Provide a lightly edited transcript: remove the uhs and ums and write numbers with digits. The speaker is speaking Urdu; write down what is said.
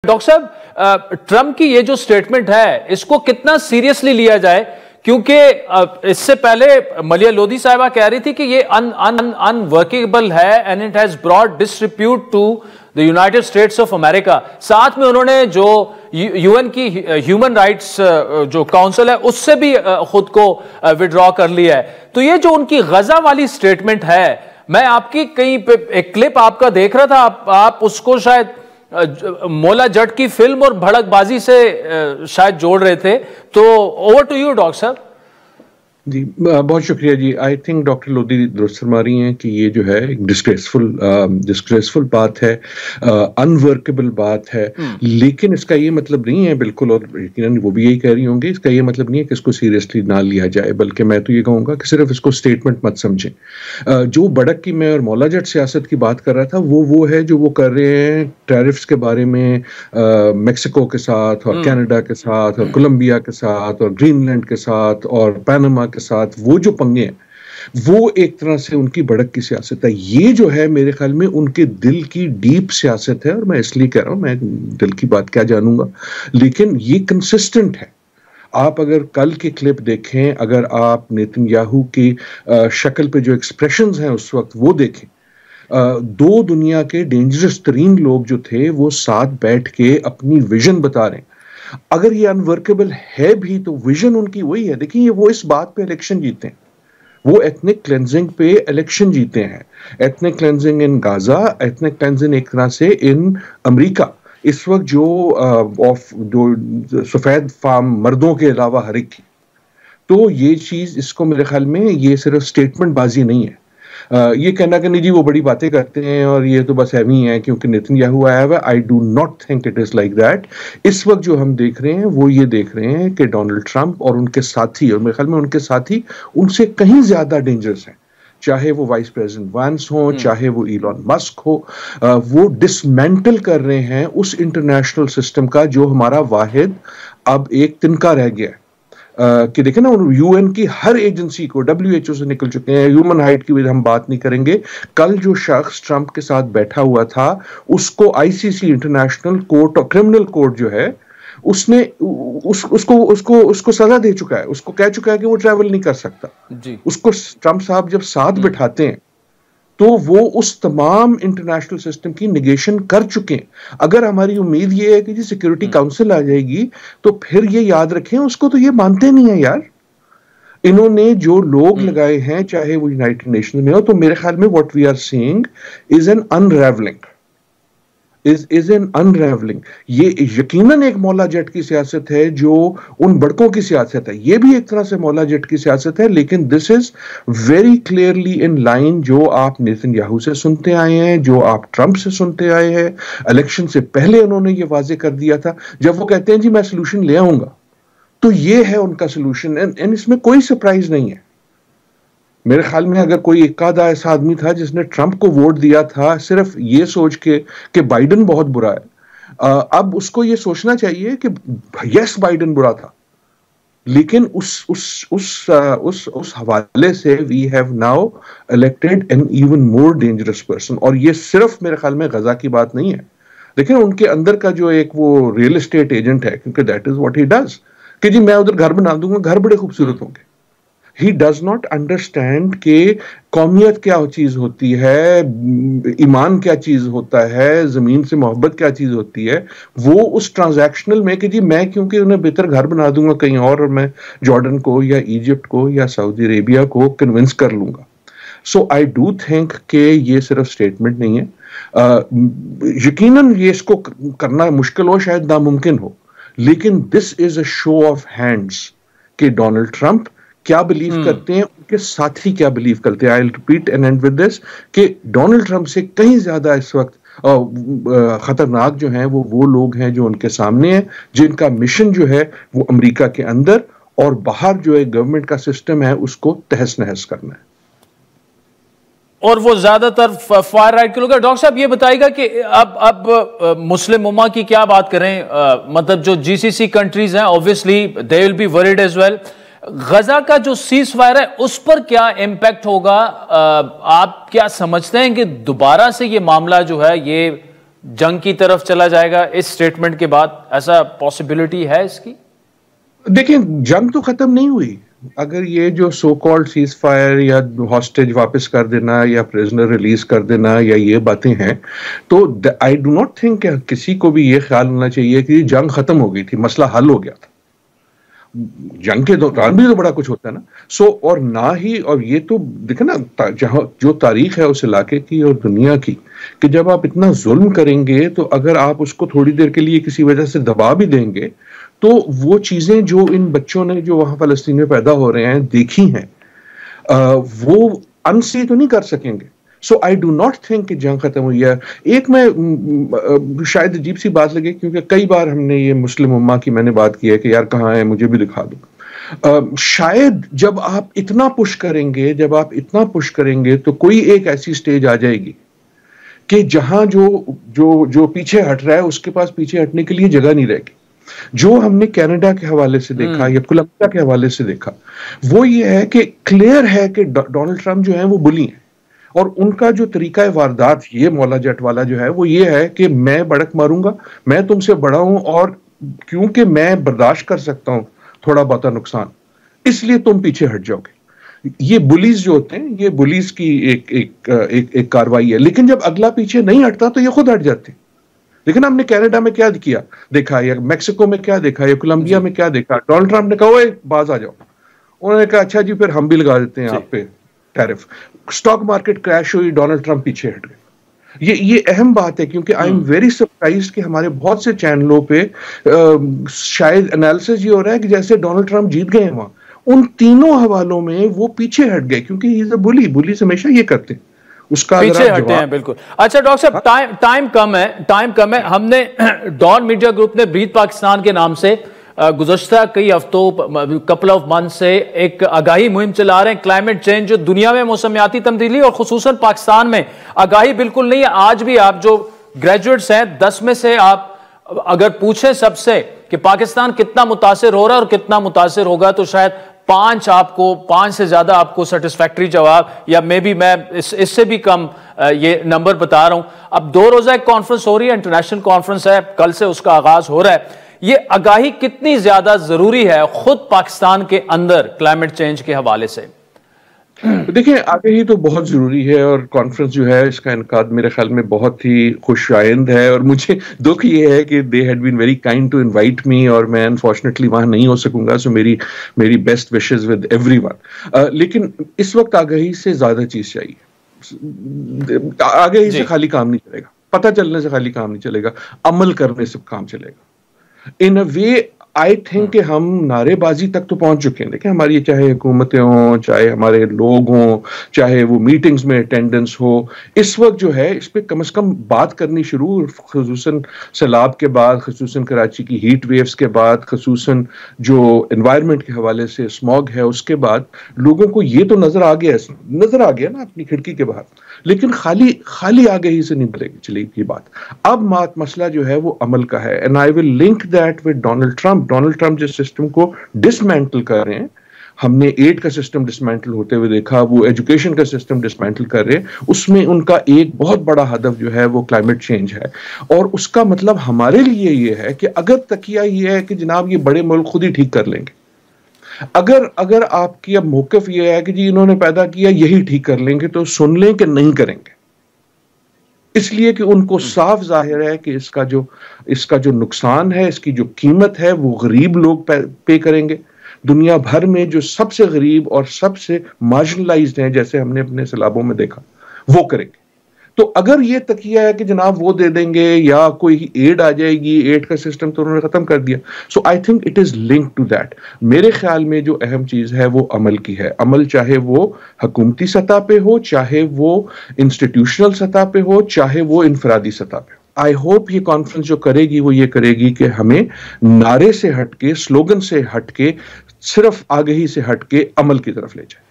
ڈاکٹر صاحب ٹرمپ کی یہ جو سٹیٹمنٹ ہے اس کو کتنا سیریسلی لیا جائے؟ کیونکہ اس سے پہلے ملیہ لودھی صاحبہ کہہ رہی تھی کہ یہ ان ورکیبل ہے and it has brought disrepute to the United States of America. ساتھ میں انہوں نے جو یو این کی ہیومن رائٹس جو کاؤنسل ہے اس سے بھی خود کو وڈرا کر لیا ہے. تو یہ جو ان کی غزہ والی سٹیٹمنٹ ہے، میں آپ کی کہیں پہ ایک کلپ آپ کا دیکھ رہا تھا، آپ اس کو شاید مولا جٹ کی فلم اور بھڑک بازی سے شاید جوڑ رہے تھے. تو اوور ٹو یو ڈاکٹر صاحب. جی بہت شکریہ جی. آئی تھنک ڈاکٹر لودھی درست فرما رہی ہیں کہ یہ جو ہے ایک ڈسگریسفل بات ہے، انورکیبل بات ہے، لیکن اس کا یہ مطلب نہیں ہے بالکل، اور یقیناً وہ بھی یہی کہہ رہی ہوں گے، اس کا یہ مطلب نہیں ہے کہ اس کو سیریسلی نہ لیا جائے، بلکہ میں تو یہ کہوں گا کہ صرف اس کو اسٹیٹمنٹ مت سمجھیں. جو بڑک کی میں اور مولا جٹ سیاست کی بات کر رہا تھا وہ ہے جو وہ کر رہے ہیں ٹیرفس کے بارے میں میکسیکو کے ساتھ اور کینیڈا کے ساتھ اور کولمبیا کے ساتھ اور گرین لینڈ کے ساتھ اور پاناما کے ساتھ. وہ جو پنگے ہیں وہ ایک طرح سے ان کی بڑک کی سیاست ہے. یہ جو ہے میرے خیال میں ان کے دل کی ڈیپ سیاست ہے، اور میں اس لیے کہہ رہا ہوں، میں دل کی بات کیا جانوں گا، لیکن یہ کنسسٹنٹ ہے. آپ اگر کل کے کلپ دیکھیں، اگر آپ نیتن یاہو کی شکل پہ جو ایکسپریشنز ہیں اس وقت وہ دیکھیں، دو دنیا کے ڈینجرس ترین لوگ جو تھے وہ ساتھ بیٹھ کے اپنی ویژن بتا رہے ہیں. اگر یہ انورکیبل ہے بھی تو ویژن ان کی وہی ہے. دیکھیں وہ اس بات پہ الیکشن جیتے ہیں، وہ ایتھنک کلینزنگ پہ الیکشن جیتے ہیں. ایتھنک کلینزنگ ان غازہ، ایتھنک کلینزنگ ایک طرح سے ان امریکہ. اس وقت جو سفید فام مردوں کے علاوہ ہر ایک کی، تو یہ چیز اس کو میرے خیال میں یہ صرف سٹیٹمنٹ بازی نہیں ہے. یہ کہنا کہ نہیں جی وہ بڑی باتیں کرتے ہیں اور یہ تو بس ایویں ہیں کیونکہ نیتن یاہو آیا ہوا ہے. I do not think it is like that. اس وقت جو ہم دیکھ رہے ہیں وہ یہ دیکھ رہے ہیں کہ ڈونلڈ ٹرمپ اور ان کے ساتھی، اور میرے خیال میں ان کے ساتھی ان سے کہیں زیادہ ڈینجرس ہیں، چاہے وہ وائس پریزیڈنٹ وانس ہوں، چاہے وہ ایلون مسک ہو. وہ ڈسمینٹل کر رہے ہیں اس انٹرنیشنل سسٹم کا جو ہمارا واحد اب ایک تنکا رہ گیا ہے. کہ دیکھیں نا، یو این کی ہر ایجنسی کو WHO سے نکل چکے ہیں. ہیومن رائٹ کی بھی ہم بات نہیں کریں گے. کل جو شخص ٹرمپ کے ساتھ بیٹھا ہوا تھا اس کو ICC انٹرنیشنل کورٹ اور کرمنل کورٹ جو ہے اس نے اس کو سزا دے چکا ہے، اس کو کہہ چکا ہے کہ وہ ٹریول نہیں کر سکتا. اس کو ٹرمپ صاحب جب ساتھ بٹھاتے ہیں تو وہ اس تمام انٹرنیشنل سسٹم کی نیگیشن کر چکے ہیں. اگر ہماری امید یہ ہے کہ جی سیکورٹی کاؤنسل آ جائے گی تو پھر یہ یاد رکھیں اس کو تو یہ مانتے نہیں ہیں یار. انہوں نے جو لوگ لگائے ہیں چاہے وہ یونائٹڈ نیشن میں ہو، تو میرے خیال میں what we are seeing is an unravelling. یہ یقیناً ایک مولا جٹ کی سیاست ہے جو ان بڑکوں کی سیاست ہے. یہ بھی ایک طرح سے مولا جٹ کی سیاست ہے، لیکن this is very clearly in line جو آپ نیتن یاہو سے سنتے آئے ہیں، جو آپ ٹرمپ سے سنتے آئے ہیں. الیکشن سے پہلے انہوں نے یہ واضح کر دیا تھا. جب وہ کہتے ہیں جی میں سلوشن لے آؤں گا، تو یہ ہے ان کا سلوشن، اس میں کوئی سرپرائز نہیں ہے. میرے خیال میں اگر کوئی ایک آدھا ایسا آدمی تھا جس نے ٹرمپ کو ووٹ دیا تھا صرف یہ سوچ کے کہ بائیڈن بہت برا ہے، اب اس کو یہ سوچنا چاہیے کہ یس بائیڈن برا تھا، لیکن اس حوالے سے we have now elected an even more dangerous person. اور یہ صرف میرے خیال میں غزہ کی بات نہیں ہے، لیکن ان کے اندر کا جو ایک وہ ریئل اسٹیٹ ایجنٹ ہے، کیونکہ that is what he does, کہ جی میں ادھر گھر بنا دوں گا، گھر بڑے خوبصورت ہوں گے. He does not understand کہ قومیت کیا چیز ہوتی ہے، ایمان کیا چیز ہوتا ہے، زمین سے محبت کیا چیز ہوتی ہے. وہ اس ٹرانزیکشنل میں کہ جی میں کیونکہ انہیں بہتر گھر بنا دوں گا کہیں اور میں جارڈن کو یا ایجپٹ کو یا سعودی عربیہ کو کنونس کر لوں گا. سو آئی ڈو تھنک کہ یہ صرف سٹیٹمنٹ نہیں ہے. یقیناً یہ اس کو کرنا مشکل ہو، شاید ناممکن ہو، لیکن this is a show of hands کہ ڈونلڈ ٹرمپ کیا بلیو کرتے ہیں، ان کے ساتھی کیا بلیو کرتے ہیں. I'll repeat and end with this کہ ڈونلڈ ٹرمپ سے کہیں زیادہ اس وقت خطرناک جو ہیں وہ لوگ ہیں جو ان کے سامنے ہیں، جن کا مشن جو ہے وہ امریکہ کے اندر اور باہر جو ہے گورنمنٹ کا سسٹم ہے اس کو تہس نہس کرنا ہے. اور وہ زیادہ تر فار رائٹ کے لوگ ہیں. ڈاکٹر صاحب یہ بتائے گا کہ اب مسلم امہ کی کیا بات کریں، مطلب جو GCC کنٹریز ہیں obviously they will be worried as well. Gaza کا جو سیز فائر ہے اس پر کیا امپیکٹ ہوگا؟ آپ کیا سمجھتے ہیں کہ دوبارہ سے یہ معاملہ جو ہے یہ جنگ کی طرف چلا جائے گا اس سٹیٹمنٹ کے بعد؟ ایسا پاسبلٹی ہے اس کی؟ دیکھیں جنگ تو ختم نہیں ہوئی. اگر یہ جو سو کالڈ سیز فائر یا ہاسٹیج واپس کر دینا یا پریزنر ریلیز کر دینا یا یہ باتیں ہیں تو آئی ڈو ناٹ تھنک کہ کسی کو بھی یہ خیال ہونا چاہیے کہ جنگ ختم ہو گئی تھی, مسئلہ حل ہو گیا تھا. جنگ کے دوران بھی تو بڑا کچھ ہوتا ہے نا. اور نہ ہی, اور یہ تو دیکھیں نا جہاں جو تاریخ ہے اس علاقے کی اور دنیا کی, کہ جب آپ اتنا ظلم کریں گے تو اگر آپ اس کو تھوڑی دیر کے لیے کسی وجہ سے دبا بھی دیں گے تو وہ چیزیں جو ان بچوں نے جو وہاں فلسطین میں پیدا ہو رہے ہیں دیکھی ہیں وہ انسی تو نہیں کر سکیں گے. سو آئی ڈو ناٹ تھنک کہ جنگ ختم ہوئی ہے. ایک میں شاید عجیب سی بات لگے کیونکہ کئی بار ہم نے یہ مسلم امہ کی میں نے بات کی ہے کہ یار کہاں ہے, مجھے بھی دکھا دو. شاید جب آپ اتنا پش کریں گے تو کوئی ایک ایسی سٹیج آ جائے گی کہ جہاں جو پیچھے ہٹ رہا ہے اس کے پاس پیچھے ہٹنے کے لیے جگہ نہیں رہے گی. جو ہم نے کینیڈا کے حوالے سے دیکھا یا کولمبیا کے حوالے سے دیکھا وہ یہ ہے کہ کلیئر ہے کہ ڈونلڈ ٹرمپ جو ہیں وہ بلی ہیں, اور ان کا جو طریقہ واردات یہ مولا جٹ والا جو ہے وہ یہ ہے کہ میں بڑک ماروں گا, میں تم سے بڑا ہوں اور کیونکہ میں برداشت کر سکتا ہوں تھوڑا بہت نقصان, اس لیے تم پیچھے ہٹ جاؤ گے. یہ بلیز جو ہوتے ہیں یہ بلیز کی ایک کاروائی ہے. لیکن جب اگلا پیچھے نہیں ہٹتا تو یہ خود ہٹ جاتے ہیں. لیکن ہم نے کینیڈا میں کیا دیکھا یا میکسیکو میں کیا دیکھا یا کولمبیا میں کیا دیکھا, ڈونلڈ ٹرمپ نے کہا اوے باز آ جاؤ, انہوں نے کہا اچھا جی پھر ہم بھی لگا دیتے ہیں آپ پہ ٹیرف. اسٹاک مارکیٹ کریش ہوئی, ڈونلڈ ٹرمپ پیچھے ہٹ گئے. یہ اہم بات ہے کیونکہ آئی ایم ویری سرپرائزڈ کہ ہمارے بہت سے چینلوں پہ شاید انالیسس یہ ہو رہا ہے کہ جیسے ڈونلڈ ٹرمپ جیت گئے ہیں وہاں. ان تینوں حوالوں میں وہ پیچھے ہٹ گئے کیونکہ ہی از اے بلی ہمیشہ یہ کرتے ہیں, اس کا پیچھے ہٹے ہیں. بالکل. اچھا ڈاکٹر صاحب ٹائم کم ہے. ہم نے ڈان میڈیا گروپ نے بریتھ پاکستان کے نام سے گزشتہ کئی ہفتوں کپل آف منتھ سے ایک آگاہی مہم چلا رہے ہیں. کلائمیٹ چینج جو دنیا میں موسمیاتی تبدیلی اور خصوصاً پاکستان میں آگاہی بالکل نہیں ہے. آج بھی آپ جو گریجویٹس ہیں 10 میں سے آپ اگر پوچھیں سب سے کہ پاکستان کتنا متاثر ہو رہا ہے اور کتنا متاثر ہوگا تو شاید 5 سے زیادہ آپ کو سیٹسفیکٹری جواب, یا میں اس سے بھی کم یہ نمبر بتا رہا ہوں. اب 2 روزہ ایک کانفرنس ہو رہی ہے, انٹرنیشنل کانفرنس ہے, کل سے اس کا آغاز ہو رہا ہے. یہ آگاہی کتنی زیادہ ضروری ہے خود پاکستان کے اندر کلائمیٹ چینج کے حوالے سے؟ دیکھیں آگاہی تو بہت ضروری ہے, اور کانفرنس جو ہے اس کا انعقاد میرے خیال میں بہت ہی خوش آئند ہے. اور مجھے دکھ یہ ہے کہ they had been very kind to invite me, اور میں انفارچونیٹلی وہاں نہیں ہو سکوں گا. سو میری best wishes with every one. لیکن اس وقت آگاہی سے زیادہ چیز چاہیے. آگاہی سے خالی کام نہیں چلے گا, پتہ چلنے سے خالی کام نہیں چلے گا, عمل کرنے سے کام چلے گا. ان اے وے آئی تھنک کہ ہم نعرے بازی تک تو پہنچ چکے ہیں. دیکھیں ہماری چاہے حکومتیں ہوں, چاہے ہمارے لوگ ہوں, چاہے وہ میٹنگز میں اٹینڈنس ہو, اس وقت جو ہے اس پہ کم از کم بات کرنی شروع, خصوصاً سیلاب کے بعد, خصوصاً کراچی کی ہیٹ ویوز کے بعد, خصوصاً جو انوائرمنٹ کے حوالے سے اسموگ ہے اس کے بعد, لوگوں کو یہ تو نظر آ گیا نا اپنی کھڑکی کے باہر. لیکن خالی آگاہی سے نہیں چلے گی بات. اب مسئلہ جو ہے وہ عمل کا ہے. And I will link that with Donald Trump جس سسٹم کو ڈسمینٹل کر رہے ہیں. ہم نے ایڈ کا سسٹم ڈسمینٹل ہوتے ہوئے دیکھا, وہ ایجوکیشن کا سسٹم ڈسمینٹل کر رہے ہیں. اس میں ان کا ایک بہت بڑا ہدف جو ہے وہ کلائمیٹ چینج ہے. اور اس کا مطلب ہمارے لیے یہ ہے کہ اگر تکیہ یہ ہے کہ جناب یہ بڑے ملک خود ہی ٹھیک کر لیں گے, اگر آپ کی اب موقف یہ ہے کہ جی انہوں نے پیدا کیا یہی ٹھیک کر لیں گے, تو سن لیں کہ نہیں کریں گے. اس لیے کہ ان کو صاف ظاہر ہے کہ اس کا جو نقصان ہے, اس کی جو قیمت ہے وہ غریب لوگ پے کریں گے. دنیا بھر میں جو سب سے غریب اور سب سے مارجنلائزڈ ہیں, جیسے ہم نے اپنے سیلابوں میں دیکھا, وہ کریں گے. تو اگر یہ تکیہ ہے کہ جناب وہ دے دیں گے یا کوئی ایڈ آ جائے گی, ایڈ کا سسٹم تو انہوں نے ختم کر دیا. So I think it is link to that. میرے خیال میں جو اہم چیز ہے وہ عمل کی ہے. عمل چاہے وہ حکومتی سطح پہ ہو, چاہے وہ انسٹیٹیوشنل سطح پہ ہو, چاہے وہ انفرادی سطح پہ ہو. آئی ہوپ یہ کانفرنس جو کرے گی وہ یہ کرے گی کہ ہمیں نعرے سے ہٹ کے, سلوگن سے ہٹ کے, صرف آگہی سے ہٹ کے عمل کی طرف لے جائے.